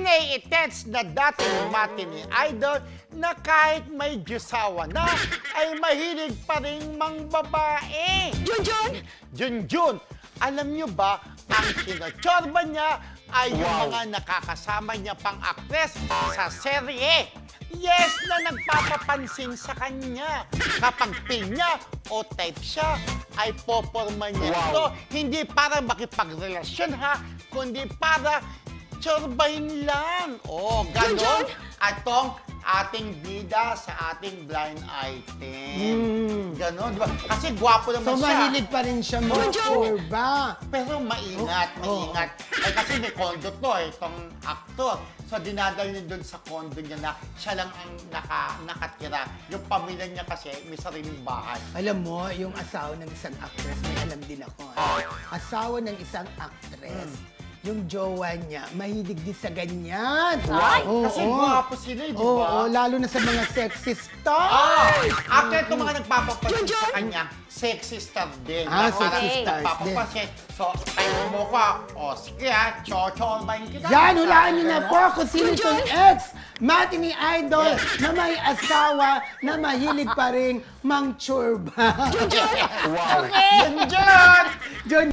Ine-itets na dating matinee idol na kahit may jusawa na, ay mahilig pa rin mang babae. Junjun! Junjun, alam nyo ba, ang kinotsorba niya ay yung mga nakakasama niya pang aktres sa serye. Yes, na nagpapapansin sa kanya. Kapag pinya o type siya, ay poporma niya ito. Hindi para makipagrelasyon ha, kundi para tsorbahin lang. Oh, ganon. Atong ating bida sa ating blind item. Ganon, di ba? Kasi gwapo naman So, siya. mahilig pa rin siya mag-chorba. Pero maingat, maingat. Eh, kasi may kondo to, itong aktor. So, dinadal niya doon sa kondo niya na siya lang ang nakatira. Yung pamilya niya kasi may sariling bahay. Alam mo, yung asawa ng isang actress, may alam din ako. Asawa ng isang actress. Yung jowa niya, mahilig din sa ganyan. Ay, Oo, kasi oo. gwapo sila, di ba? Oo, lalo na sa mga sexy star. After itong mga nagpapapansin sa kanya, sexy star din. Ah, Na sexy parang stars din. nagpapapansin. So, tayo mo ko, o sige ha, chochorbahin kita. Yan, hulaan niyo na po kung sino itong ex matinee idol na may asawa na mahilig pa rin mang chorba. Yan dyan! John,